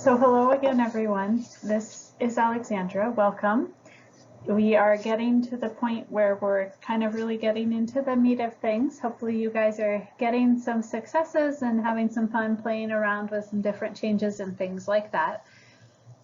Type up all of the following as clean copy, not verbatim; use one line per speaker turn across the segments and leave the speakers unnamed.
So hello again, everyone. This is Alexandra. Welcome. We are getting to the point where we're kind of really getting into the meat of things. Hopefully you guys are getting some successes and having some fun playing around with some different changes and things like that.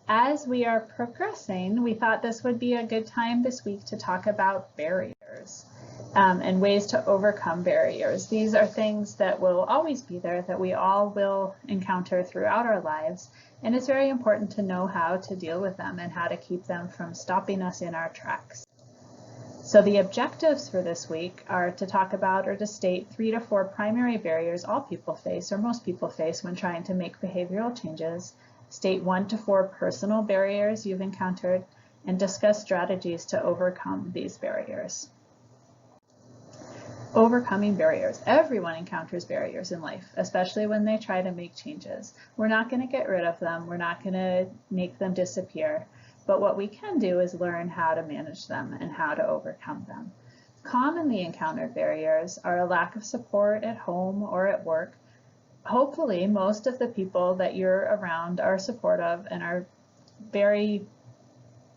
As we are progressing, we thought this would be a good time this week to talk about barriers and ways to overcome barriers. These are things that will always be there, that we all will encounter throughout our lives. And it's very important to know how to deal with them and how to keep them from stopping us in our tracks. So the objectives for this week are to talk about or to state 3 to 4 primary barriers all people face, or most people face, when trying to make behavioral changes, state 1 to 4 personal barriers you've encountered, and discuss strategies to overcome these barriers. Overcoming barriers. Everyone encounters barriers in life, especially when they try to make changes. We're not going to get rid of them. We're not going to make them disappear. But what we can do is learn how to manage them and how to overcome them. Commonly encountered barriers are a lack of support at home or at work. Hopefully, most of the people that you're around are supportive and are very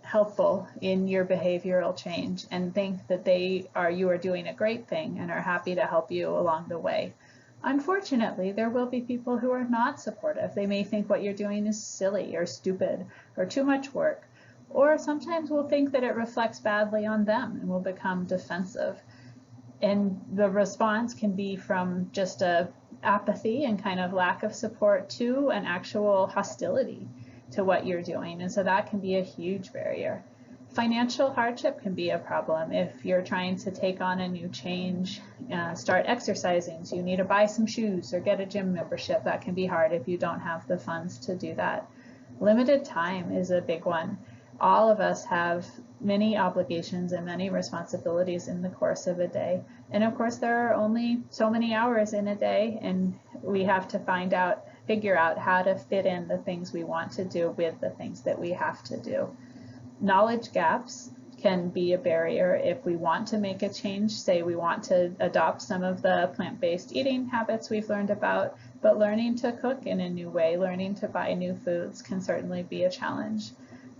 helpful in your behavioral change and think that you are doing a great thing and are happy to help you along the way. Unfortunately, there will be people who are not supportive. They may think what you're doing is silly or stupid or too much work, or sometimes will think that it reflects badly on them and will become defensive. And the response can be from just a apathy and kind of lack of support to an actual hostility to what you're doing. And so that can be a huge barrier. Financial hardship can be a problem. If you're trying to take on a new change, start exercising, so you need to buy some shoes or get a gym membership, that can be hard if you don't have the funds to do that. Limited time is a big one. All of us have many obligations and many responsibilities in the course of a day. And of course, there are only so many hours in a day, and we have to figure out how to fit in the things we want to do with the things that we have to do. Knowledge gaps can be a barrier if we want to make a change. Say we want to adopt some of the plant-based eating habits we've learned about, but learning to cook in a new way, learning to buy new foods can certainly be a challenge.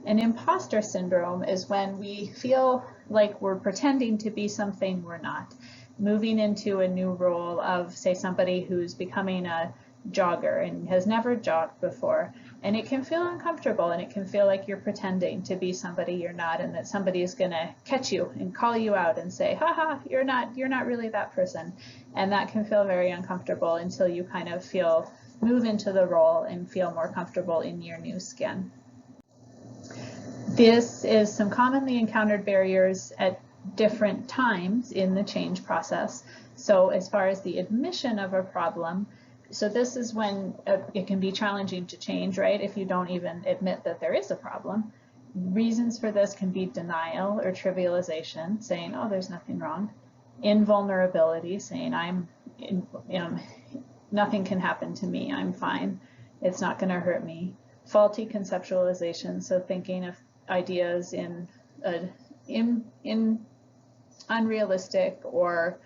And imposter syndrome is when we feel like we're pretending to be something we're not. Moving into a new role of, say, somebody who's becoming a jogger and has never jogged before, and it can feel uncomfortable, and it can feel like you're pretending to be somebody you're not, and that somebody is going to catch you and call you out and say, haha, you're not really that person. And that can feel very uncomfortable until you kind of move into the role and feel more comfortable in your new skin. This is some commonly encountered barriers at different times in the change process. So as far as the admission of a problem, so this is when it can be challenging to change, right? If you don't even admit that there is a problem. Reasons for this can be denial or trivialization, saying, oh, there's nothing wrong. Invulnerability, saying, nothing can happen to me, I'm fine, it's not going to hurt me. Faulty conceptualization, so thinking of ideas in unrealistic or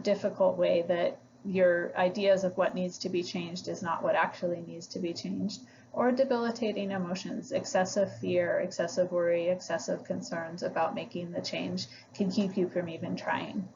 difficult way, that your ideas of what needs to be changed is not what actually needs to be changed. Or debilitating emotions, excessive fear, excessive worry, excessive concerns about making the change can keep you from even trying.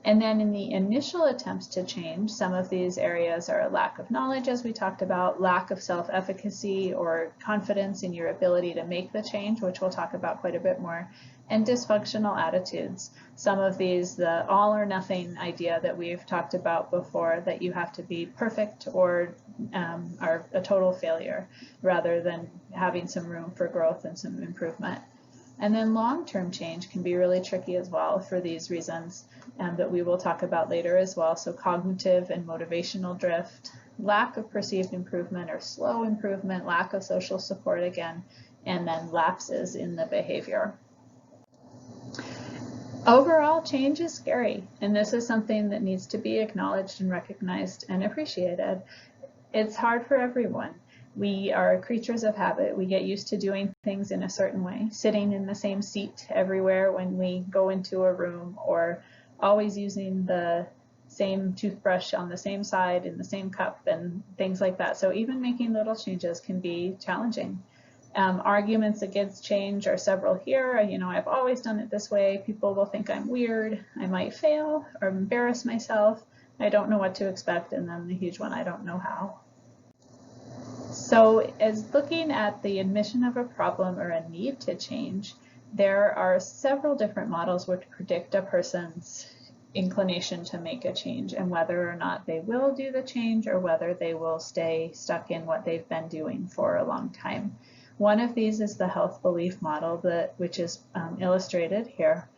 And then in the initial attempts to change, some of these areas are a lack of knowledge, as we talked about, lack of self-efficacy or confidence in your ability to make the change, which we'll talk about quite a bit more, and dysfunctional attitudes. Some of these, the all or nothing idea that we've talked about before, that you have to be perfect or are a total failure, rather than having some room for growth and some improvement. And then long-term change can be really tricky as well for these reasons that we will talk about later as well. So cognitive and motivational drift, lack of perceived improvement or slow improvement, lack of social support again, and then lapses in the behavior. Overall, change is scary, and this is something that needs to be acknowledged and recognized and appreciated. It's hard for everyone. We are creatures of habit. We get used to doing things in a certain way, sitting in the same seat everywhere when we go into a room, or always using the same toothbrush on the same side in the same cup and things like that. So even making little changes can be challenging. Arguments against change are several here. I've always done it this way. People will think I'm weird. I might fail or embarrass myself. I don't know what to expect. And then the huge one, I don't know how. So as looking at the admission of a problem or a need to change, there are several different models which predict a person's inclination to make a change and whether or not they will do the change or whether they will stay stuck in what they've been doing for a long time. One of these is the health belief model, which is illustrated here.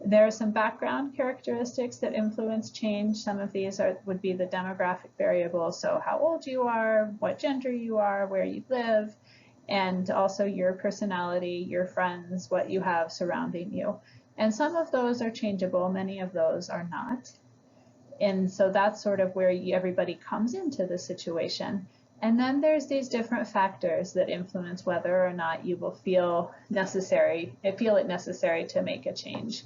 There are some background characteristics that influence change. Some of these would be the demographic variables, so how old you are, what gender you are, where you live, and also your personality, your friends, what you have surrounding you. And some of those are changeable, many of those are not. And so that's sort of where everybody comes into the situation. And then there's these different factors that influence whether or not you will feel it necessary to make a change.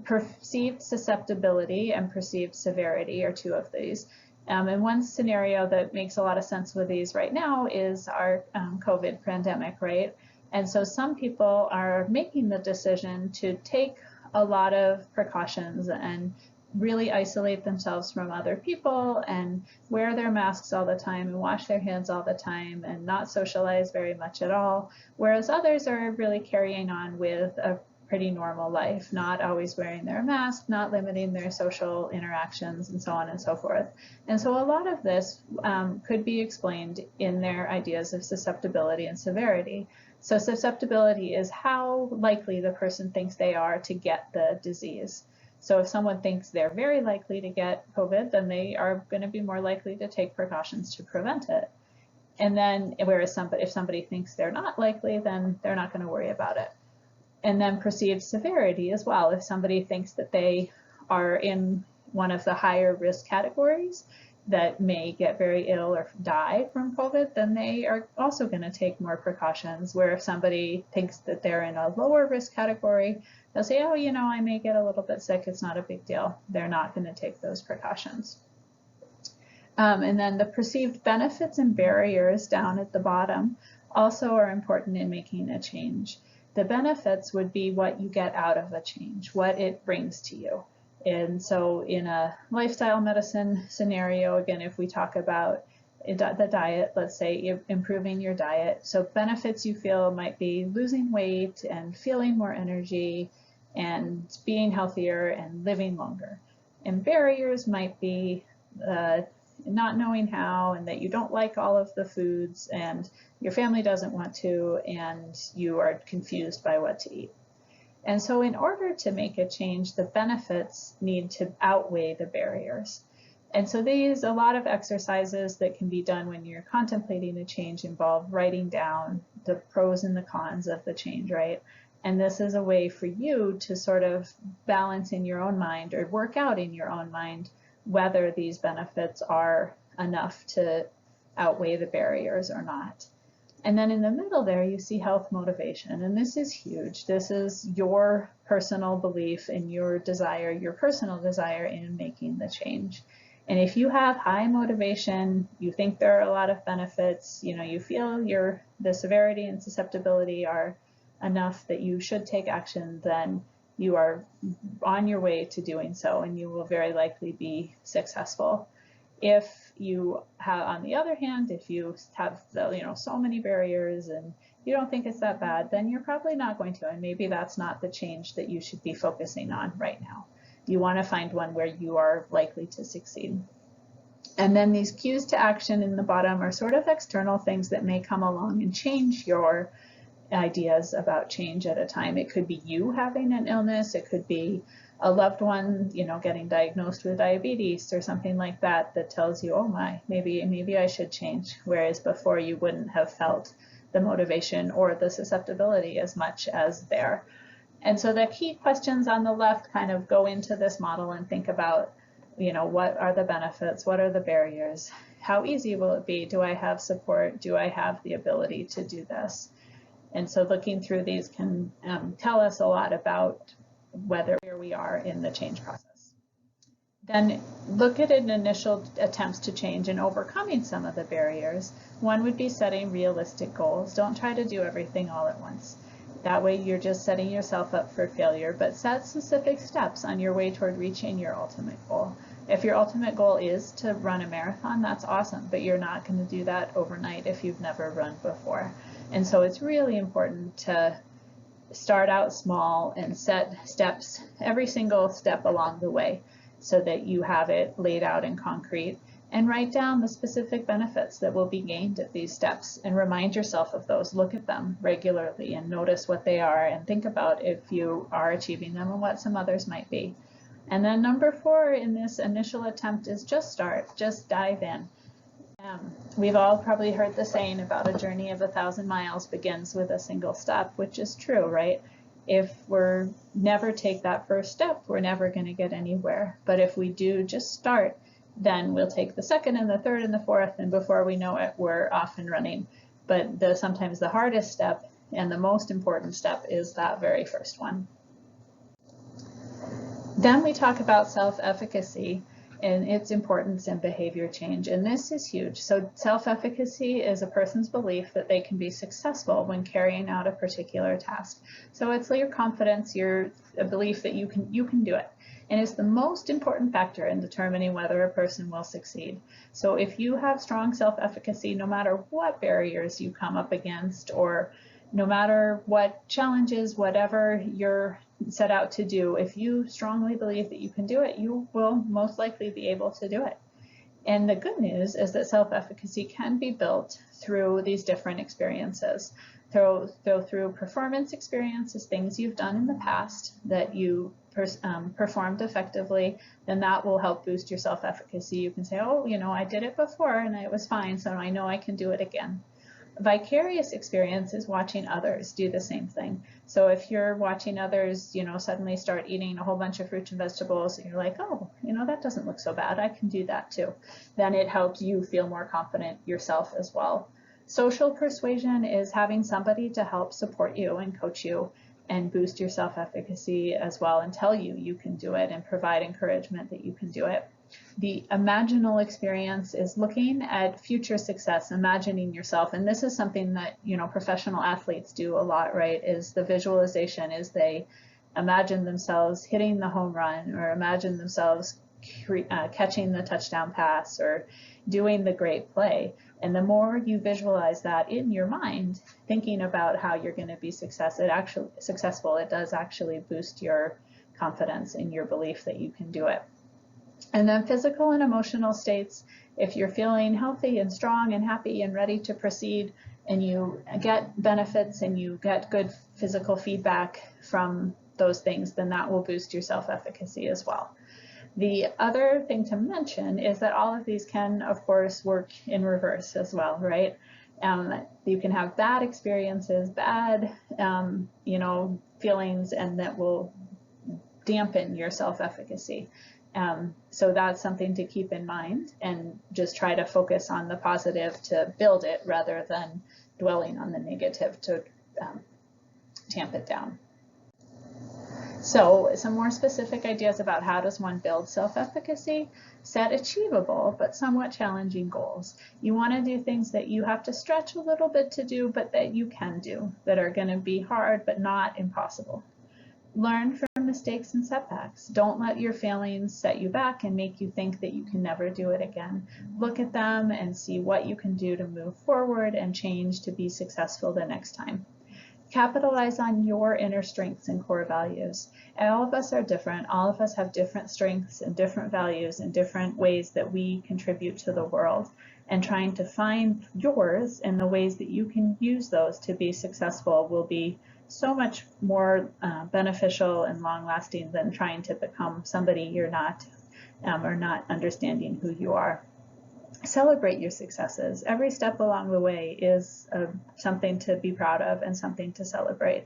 Perceived susceptibility and perceived severity are two of these. And one scenario that makes a lot of sense with these right now is our COVID pandemic, right? And so some people are making the decision to take a lot of precautions and really isolate themselves from other people and wear their masks all the time and wash their hands all the time and not socialize very much at all, whereas others are really carrying on with a pretty normal life, not always wearing their mask, not limiting their social interactions, and so on and so forth. And so a lot of this could be explained in their ideas of susceptibility and severity. So susceptibility is how likely the person thinks they are to get the disease. So if someone thinks they're very likely to get COVID, then they are going to be more likely to take precautions to prevent it. And then whereas if somebody thinks they're not likely, then they're not going to worry about it. And then perceived severity as well. If somebody thinks that they are in one of the higher risk categories that may get very ill or die from COVID, then they are also going to take more precautions. Where if somebody thinks that they're in a lower risk category, they'll say, oh, I may get a little bit sick, it's not a big deal. They're not going to take those precautions. And then the perceived benefits and barriers down at the bottom also are important in making a change. The benefits would be what you get out of a change, what it brings to you. And so in a lifestyle medicine scenario, again, if we talk about the diet, let's say improving your diet. So benefits you feel might be losing weight and feeling more energy and being healthier and living longer. And barriers might be not knowing how, and that you don't like all of the foods and your family doesn't want to, and you are confused by what to eat. And so in order to make a change, the benefits need to outweigh the barriers. And so a lot of exercises that can be done when you're contemplating a change involve writing down the pros and the cons of the change, right? And this is a way for you to sort of balance in your own mind or work out in your own mind whether these benefits are enough to outweigh the barriers or not. And then in the middle there, you see health motivation. And this is huge. This is your personal belief and your personal desire in making the change. And if you have high motivation, you think there are a lot of benefits, you feel the severity and susceptibility are enough that you should take action, then you are on your way to doing so, and you will very likely be successful. If you have, on the other hand, if you have so many barriers and you don't think it's that bad, then you're probably not going to, and maybe that's not the change that you should be focusing on right now. You want to find one where you are likely to succeed. And then these cues to action in the bottom are sort of external things that may come along and change your ideas about change at a time. It could be you having an illness, it could be a loved one, getting diagnosed with diabetes or something like that tells you, oh my, maybe I should change. Whereas before you wouldn't have felt the motivation or the susceptibility as much as there. And so the key questions on the left kind of go into this model and think about, what are the benefits? What are the barriers? How easy will it be? Do I have support? Do I have the ability to do this? And so looking through these can tell us a lot about where we are in the change process. Then look at an initial attempts to change and overcoming some of the barriers. One would be setting realistic goals. Don't try to do everything all at once. That way you're just setting yourself up for failure, but set specific steps on your way toward reaching your ultimate goal. If your ultimate goal is to run a marathon, that's awesome, but you're not going to do that overnight if you've never run before. And so it's really important to start out small and set steps, every single step along the way, so that you have it laid out in concrete, and write down the specific benefits that will be gained at these steps and remind yourself of those. Look at them regularly and notice what they are and think about if you are achieving them and what some others might be. And then number 4 in this initial attempt is just start, just dive in. We've all probably heard the saying about a journey of 1,000 miles begins with a single step, which is true, right? If we're never take that first step, we're never going to get anywhere. But if we do just start, then we'll take the second and the third and the fourth, and before we know it, we're off and running. But sometimes the hardest step and the most important step is that very first one. Then we talk about self-efficacy and its importance in behavior change, and this is huge. So self-efficacy is a person's belief that they can be successful when carrying out a particular task. So it's your confidence, your belief that you can do it, and it's the most important factor in determining whether a person will succeed. So if you have strong self-efficacy, no matter what barriers you come up against, or no matter what challenges, whatever you're set out to do, if you strongly believe that you can do it, you will most likely be able to do it. And the good news is that self-efficacy can be built through these different experiences. Through performance experiences, things you've done in the past that you performed effectively, then that will help boost your self-efficacy. You can say, oh, I did it before and it was fine, so I know I can do it again. Vicarious experience is watching others do the same thing. So if you're watching others, suddenly start eating a whole bunch of fruits and vegetables, and you're like, oh, that doesn't look so bad, I can do that too. Then it helps you feel more confident yourself as well. Social persuasion is having somebody to help support you and coach you and boost your self-efficacy as well, and tell you you can do it and provide encouragement that you can do it. The imaginal experience is looking at future success, imagining yourself, and this is something that professional athletes do a lot, right? Is the visualization, is they imagine themselves hitting the home run, or imagine themselves catching the touchdown pass, or doing the great play. And the more you visualize that in your mind, thinking about how you're going to be successful, it does actually boost your confidence in your belief that you can do it. And then physical and emotional states, if you're feeling healthy and strong and happy and ready to proceed, and you get benefits and you get good physical feedback from those things, then that will boost your self-efficacy as well. The other thing to mention is that all of these can, of course, work in reverse as well, right? You can have bad experiences, bad, feelings, and that will dampen your self-efficacy. So that's something to keep in mind, and just try to focus on the positive to build it rather than dwelling on the negative to tamp it down. So some more specific ideas about how does one build self-efficacy. Set achievable but somewhat challenging goals. You want to do things that you have to stretch a little bit to do, but that you can do, that are going to be hard but not impossible. Learn from mistakes and setbacks. Don't let your failings set you back and make you think that you can never do it again. Look at them and see what you can do to move forward and change to be successful the next time. Capitalize on your inner strengths and core values. And all of us are different. All of us have different strengths and different values and different ways that we contribute to the world. And trying to find yours and the ways that you can use those to be successful will be so much more beneficial and long-lasting than trying to become somebody you're not, or not understanding who you are. Celebrate your successes. Every step along the way is something to be proud of and something to celebrate.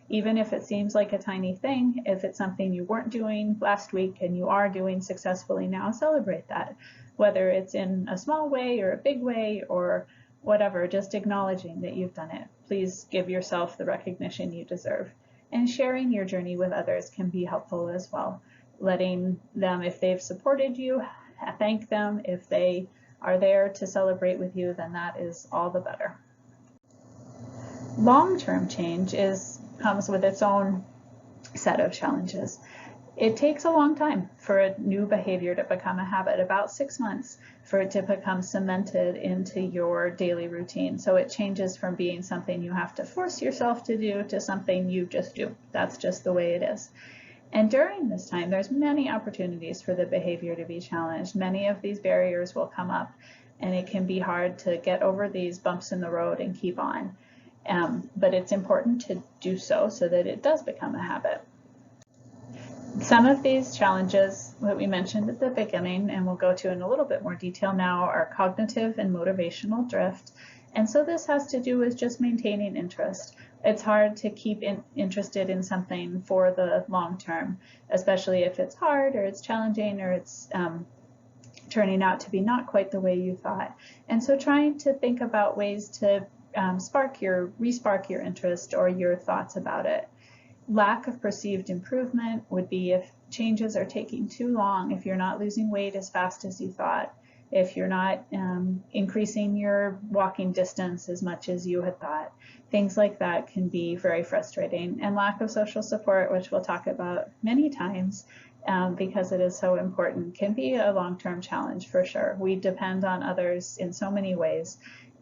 Even if it seems like a tiny thing, if it's something you weren't doing last week and you are doing successfully now, celebrate that. Whether it's in a small way or a big way or whatever, just acknowledging that you've done it. Please give yourself the recognition you deserve. And sharing your journey with others can be helpful as well. letting them, if they've supported you, thank them. If they are there to celebrate with you, then that is all the better. Long-term change comes with its own set of challenges. It takes a long time for a new behavior to become a habit, about 6 months for it to become cemented into your daily routine. So it changes from being something you have to force yourself to do to something you just do. That's just the way it is. And during this time, there's many opportunities for the behavior to be challenged. Many of these barriers will come up, and it can be hard to get over these bumps in the road and keep on. But it's important to do so that it does become a habit. Some of these challenges that we mentioned at the beginning, and we'll go to in a little bit more detail now, are cognitive and motivational drift. And so this has to do with just maintaining interest. It's hard to keep interested in something for the long term, especially if it's hard or it's challenging or it's turning out to be not quite the way you thought. And so trying to think about ways to re-spark your interest or your thoughts about it. Lack of perceived improvement would be if changes are taking too long, if you're not losing weight as fast as you thought, if you're not increasing your walking distance as much as you had thought. Things like that can be very frustrating. And lack of social support, which we'll talk about many times because it is so important, can be a long-term challenge for sure. We depend on others in so many ways,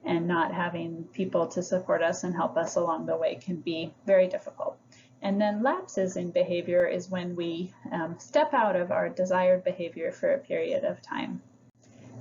and not having people to support us and help us along the way can be very difficult. And then lapses in behavior is when we step out of our desired behavior for a period of time.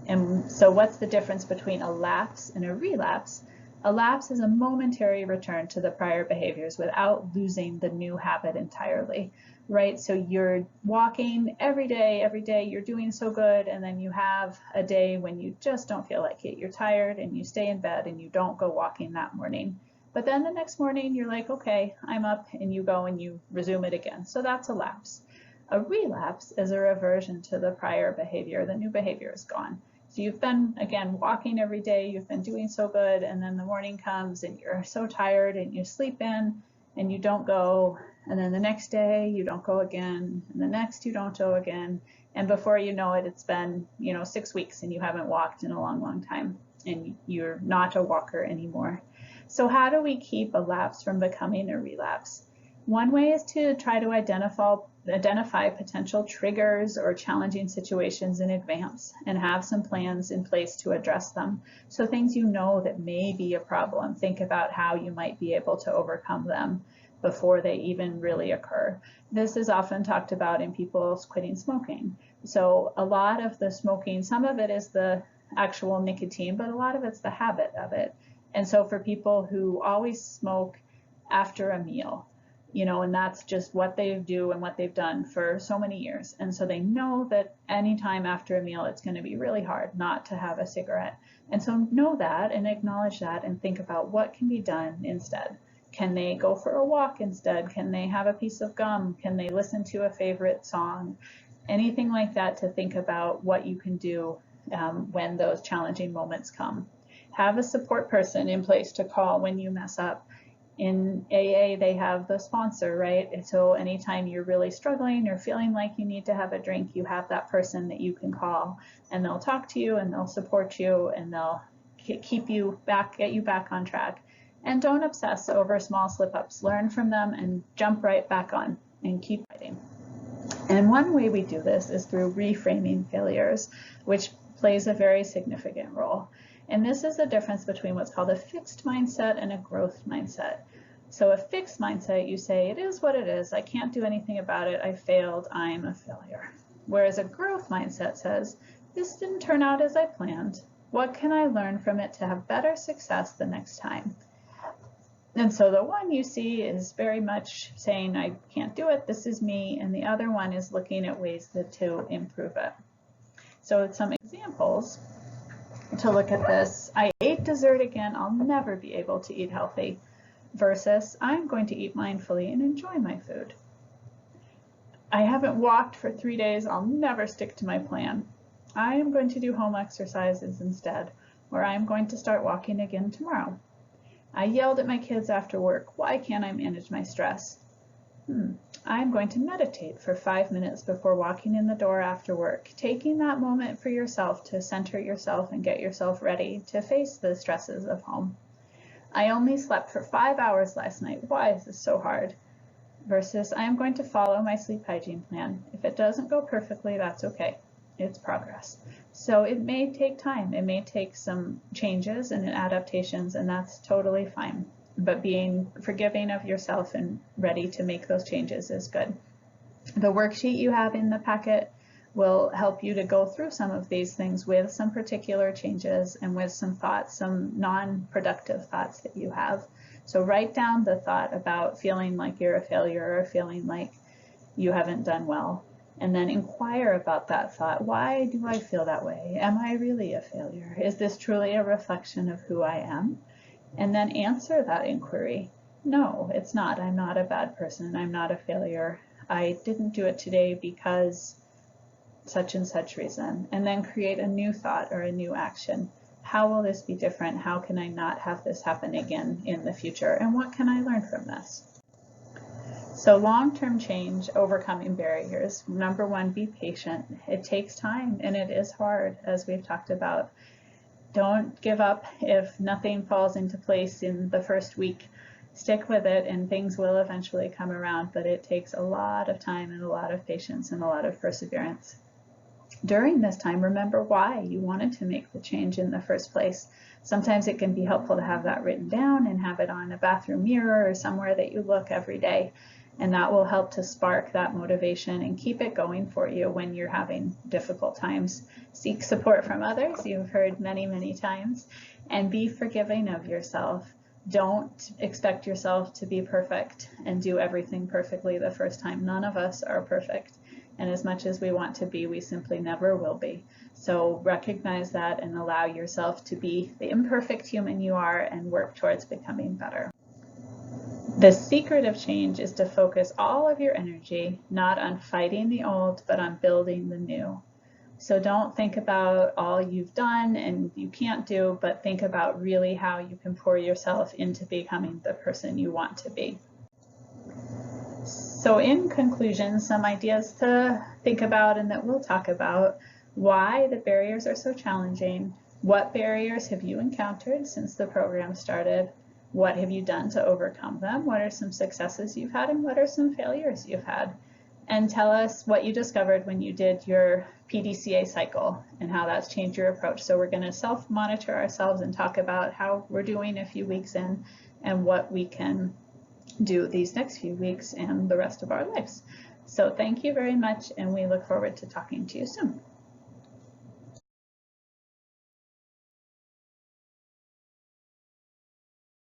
And so what's the difference between a lapse and a relapse? A lapse is a momentary return to the prior behaviors without losing the new habit entirely, right? So you're walking every day, you're doing so good, and then you have a day when you just don't feel like it. You're tired and you stay in bed and you don't go walking that morning. But then the next morning you're like, okay, I'm up, and you go and you resume it again. So that's a lapse. A relapse is a reversion to the prior behavior. The new behavior is gone. So you've been, again, walking every day, you've been doing so good, and then the morning comes and you're so tired and you sleep in and you don't go, and then the next day you don't go again, and the next you don't go again, and before you know it, it's been 6 weeks and you haven't walked in a long time, and you're not a walker anymore. So how do we keep a lapse from becoming a relapse? One way is to try to identify potential triggers or challenging situations in advance and have some plans in place to address them. So things that may be a problem, think about how you might be able to overcome them before they even really occur. This is often talked about in people quitting smoking. So a lot of the smoking, some of it is the actual nicotine, but a lot of it's the habit of it. And so for people who always smoke after a meal, and that's just what they do and what they've done for so many years. And so they know that anytime after a meal, it's going to be really hard not to have a cigarette. And so know that and acknowledge that and think about what can be done instead. Can they go for a walk instead? Can they have a piece of gum? Can they listen to a favorite song? Anything like that to think about what you can do when those challenging moments come. Have a support person in place to call when you mess up. In AA, they have the sponsor, right? And so anytime you're really struggling or feeling like you need to have a drink, you have that person that you can call, and they'll talk to you and they'll support you and they'll keep you back, get you back on track. And don't obsess over small slip-ups. Learn from them and jump right back on and keep fighting. And one way we do this is through reframing failures, which plays a very significant role. And this is the difference between what's called a fixed mindset and a growth mindset. So a fixed mindset, you say, it is what it is. I can't do anything about it. I failed. I'm a failure. Whereas a growth mindset says, this didn't turn out as I planned. What can I learn from it to have better success the next time? And so the one you see is very much saying, I can't do it. This is me. And the other one is looking at ways to improve it. So some examples to look at this. I ate dessert again. I'll never be able to eat healthy. Versus I'm going to eat mindfully and enjoy my food. I haven't walked for 3 days. I'll never stick to my plan. I am going to do home exercises instead, or I'm going to start walking again tomorrow. I yelled at my kids after work. Why can't I manage my stress? I'm going to meditate for 5 minutes before walking in the door after work, taking that moment for yourself to center yourself and get yourself ready to face the stresses of home. I only slept for 5 hours last night. Why is this so hard? Versus, I am going to follow my sleep hygiene plan. If it doesn't go perfectly, that's okay. It's progress. So it may take time. It may take some changes and adaptations, and that's totally fine. But being forgiving of yourself and ready to make those changes is good. The worksheet you have in the packet will help you to go through some of these things with some particular changes and with some thoughts, some non-productive thoughts that you have. So write down the thought about feeling like you're a failure or feeling like you haven't done well, and then inquire about that thought. Why do I feel that way? Am I really a failure? Is this truly a reflection of who I am? And then answer that inquiry. No, it's not. I'm not a bad person. I'm not a failure. I didn't do it today because such and such reason. And then create a new thought or a new action. How will this be different? How can I not have this happen again in the future? And what can I learn from this? So long-term change, overcoming barriers. Number one, be patient. It takes time and it is hard, as we've talked about. Don't give up if nothing falls into place in the first week. Stick with it and things will eventually come around, but it takes a lot of time and a lot of patience and a lot of perseverance. During this time, remember why you wanted to make the change in the first place. Sometimes it can be helpful to have that written down and have it on a bathroom mirror or somewhere that you look every day. And that will help to spark that motivation and keep it going for you when you're having difficult times. Seek support from others, you've heard many, many times, and be forgiving of yourself. Don't expect yourself to be perfect and do everything perfectly the first time. None of us are perfect. And as much as we want to be, we simply never will be. So recognize that and allow yourself to be the imperfect human you are and work towards becoming better. The secret of change is to focus all of your energy not on fighting the old, but on building the new. So don't think about all you've done and you can't do, but think about really how you can pour yourself into becoming the person you want to be. So in conclusion, some ideas to think about and that we'll talk about: why the barriers are so challenging, what barriers have you encountered since the program started, what have you done to overcome them, what are some successes you've had, and what are some failures you've had. And tell us what you discovered when you did your PDCA cycle and how that's changed your approach. So we're going to self-monitor ourselves and talk about how we're doing a few weeks in and what we can do these next few weeks and the rest of our lives. So thank you very much, and we look forward to talking to you soon.